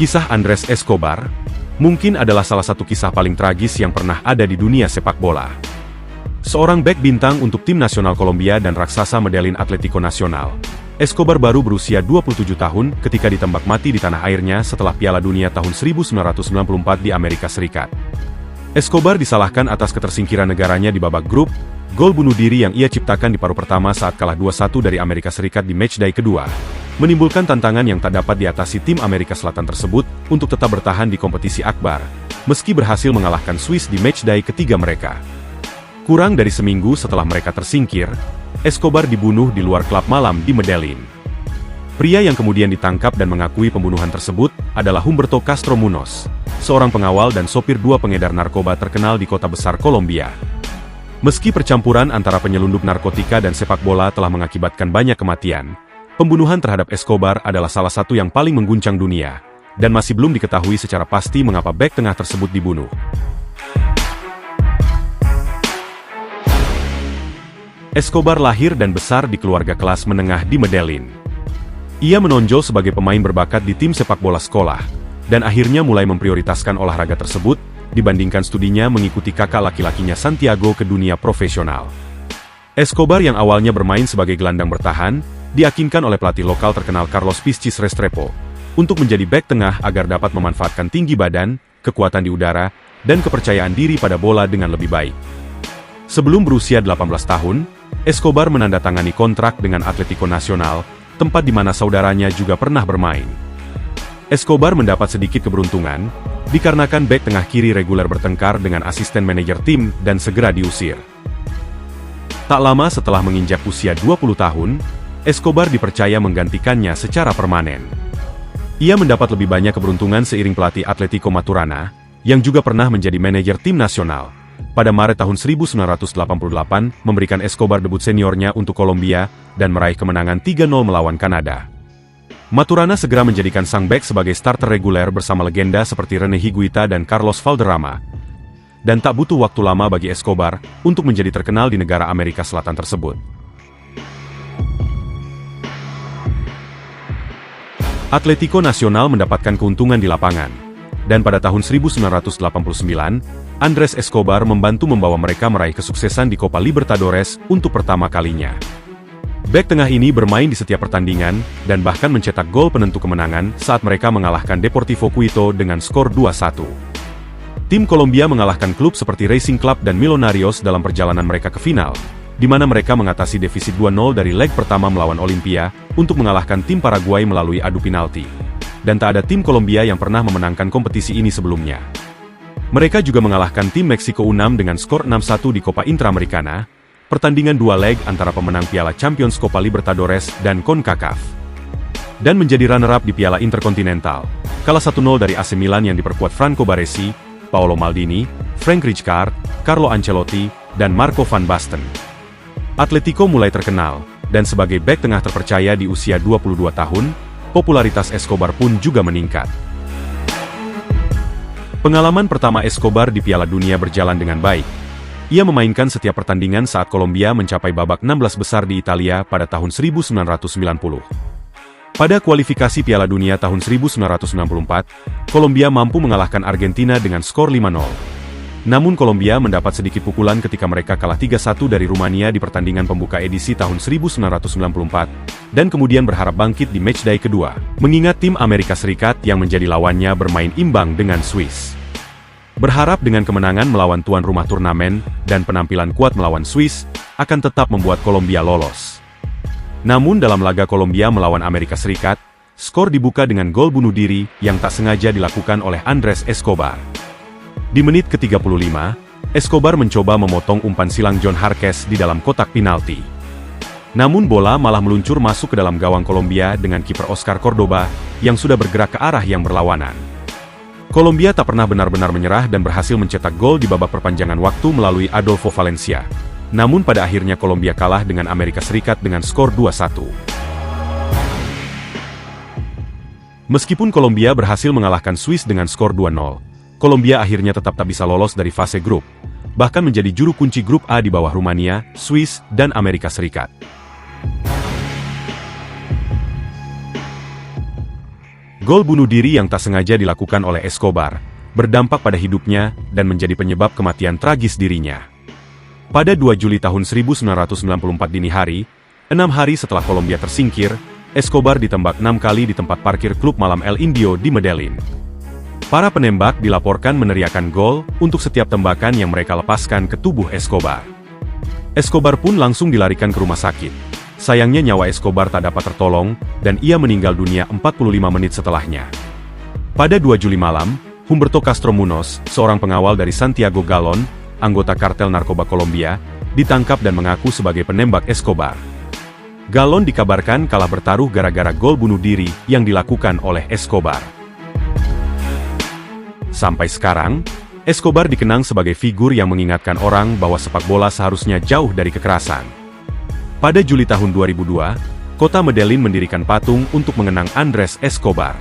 Kisah Andres Escobar mungkin adalah salah satu kisah paling tragis yang pernah ada di dunia sepak bola. Seorang bek bintang untuk tim nasional Kolombia dan raksasa medalin Atletico Nacional, Escobar baru berusia 27 tahun ketika ditembak mati di tanah airnya setelah Piala Dunia tahun 1994 di Amerika Serikat. Escobar disalahkan atas ketersingkiran negaranya di babak grup, gol bunuh diri yang ia ciptakan di paruh pertama saat kalah 2-1 dari Amerika Serikat di matchday kedua, menimbulkan tantangan yang tak dapat diatasi tim Amerika Selatan tersebut untuk tetap bertahan di kompetisi akbar, meski berhasil mengalahkan Swiss di matchday ketiga mereka. Kurang dari seminggu setelah mereka tersingkir, Escobar dibunuh di luar klub malam di Medellin. Pria yang kemudian ditangkap dan mengakui pembunuhan tersebut adalah Humberto Castro Munoz, seorang pengawal dan sopir dua pengedar narkoba terkenal di kota besar Kolombia. Meski percampuran antara penyelundup narkotika dan sepak bola telah mengakibatkan banyak kematian, pembunuhan terhadap Escobar adalah salah satu yang paling mengguncang dunia, dan masih belum diketahui secara pasti mengapa bek tengah tersebut dibunuh. Escobar lahir dan besar di keluarga kelas menengah di Medellin. Ia menonjol sebagai pemain berbakat di tim sepak bola sekolah, dan akhirnya mulai memprioritaskan olahraga tersebut, dibandingkan studinya mengikuti kakak laki-lakinya Santiago ke dunia profesional. Escobar yang awalnya bermain sebagai gelandang bertahan, diyakinkan oleh pelatih lokal terkenal Carlos Piscis Restrepo untuk menjadi bek tengah agar dapat memanfaatkan tinggi badan, kekuatan di udara, dan kepercayaan diri pada bola dengan lebih baik. Sebelum berusia 18 tahun, Escobar menandatangani kontrak dengan Atletico Nacional, tempat di mana saudaranya juga pernah bermain. Escobar mendapat sedikit keberuntungan, dikarenakan bek tengah kiri reguler bertengkar dengan asisten manajer tim dan segera diusir. Tak lama setelah menginjak usia 20 tahun, Escobar dipercaya menggantikannya secara permanen. Ia mendapat lebih banyak keberuntungan seiring pelatih Atletico Maturana, yang juga pernah menjadi manajer tim nasional, pada Maret tahun 1988 memberikan Escobar debut seniornya untuk Kolombia dan meraih kemenangan 3-0 melawan Kanada. Maturana segera menjadikan sang bek sebagai starter reguler bersama legenda seperti René Higuita dan Carlos Valderrama, dan tak butuh waktu lama bagi Escobar untuk menjadi terkenal di negara Amerika Selatan tersebut. Atletico Nacional mendapatkan keuntungan di lapangan, dan pada tahun 1989, Andres Escobar membantu membawa mereka meraih kesuksesan di Copa Libertadores untuk pertama kalinya. Bek tengah ini bermain di setiap pertandingan, dan bahkan mencetak gol penentu kemenangan saat mereka mengalahkan Deportivo Quito dengan skor 2-1. Tim Kolombia mengalahkan klub seperti Racing Club dan Millonarios dalam perjalanan mereka ke final, di mana mereka mengatasi defisit 2-0 dari leg pertama melawan Olimpia, untuk mengalahkan tim Paraguay melalui adu penalti. Dan tak ada tim Kolombia yang pernah memenangkan kompetisi ini sebelumnya. Mereka juga mengalahkan tim Meksiko U6 dengan skor 6-1 di Copa Interamericana, pertandingan dua leg antara pemenang Piala Champions Copa Libertadores dan CONCACAF. Dan menjadi runner-up di Piala Intercontinental, kalah 1-0 dari AC Milan yang diperkuat Franco Baresi, Paolo Maldini, Frank Rijkaard, Carlo Ancelotti, dan Marco van Basten. Atletico mulai terkenal, dan sebagai bek tengah terpercaya di usia 22 tahun, popularitas Escobar pun juga meningkat. Pengalaman pertama Escobar di Piala Dunia berjalan dengan baik. Ia memainkan setiap pertandingan saat Kolombia mencapai babak 16 besar di Italia pada tahun 1990. Pada kualifikasi Piala Dunia tahun 1964, Kolombia mampu mengalahkan Argentina dengan skor 5-0. Namun Kolombia mendapat sedikit pukulan ketika mereka kalah 3-1 dari Rumania di pertandingan pembuka edisi tahun 1994, dan kemudian berharap bangkit di matchday kedua, mengingat tim Amerika Serikat yang menjadi lawannya bermain imbang dengan Swiss. Berharap dengan kemenangan melawan tuan rumah turnamen, dan penampilan kuat melawan Swiss, akan tetap membuat Kolombia lolos. Namun dalam laga Kolombia melawan Amerika Serikat, skor dibuka dengan gol bunuh diri yang tak sengaja dilakukan oleh Andres Escobar. Di menit ke-35, Escobar mencoba memotong umpan silang John Harkes di dalam kotak penalti. Namun bola malah meluncur masuk ke dalam gawang Kolombia dengan kiper Oscar Cordoba, yang sudah bergerak ke arah yang berlawanan. Kolombia tak pernah benar-benar menyerah dan berhasil mencetak gol di babak perpanjangan waktu melalui Adolfo Valencia. Namun pada akhirnya Kolombia kalah dengan Amerika Serikat dengan skor 2-1. Meskipun Kolombia berhasil mengalahkan Swiss dengan skor 2-0, Kolombia akhirnya tetap tak bisa lolos dari fase grup, bahkan menjadi juru kunci grup A di bawah Rumania, Swiss, dan Amerika Serikat. Gol bunuh diri yang tak sengaja dilakukan oleh Escobar berdampak pada hidupnya dan menjadi penyebab kematian tragis dirinya. Pada 2 Juli tahun 1994 dini hari, 6 hari setelah Kolombia tersingkir, Escobar ditembak 6 kali di tempat parkir klub malam El Indio di Medellin. Para penembak dilaporkan meneriakkan gol untuk setiap tembakan yang mereka lepaskan ke tubuh Escobar. Escobar pun langsung dilarikan ke rumah sakit. Sayangnya nyawa Escobar tak dapat tertolong, dan ia meninggal dunia 45 menit setelahnya. Pada 2 Juli malam, Humberto Castro Munoz, seorang pengawal dari Santiago Galon, anggota kartel narkoba Kolombia, ditangkap dan mengaku sebagai penembak Escobar. Galon dikabarkan kalah bertaruh gara-gara gol bunuh diri yang dilakukan oleh Escobar. Sampai sekarang, Escobar dikenang sebagai figur yang mengingatkan orang bahwa sepak bola seharusnya jauh dari kekerasan. Pada Juli tahun 2002, kota Medellin mendirikan patung untuk mengenang Andrés Escobar.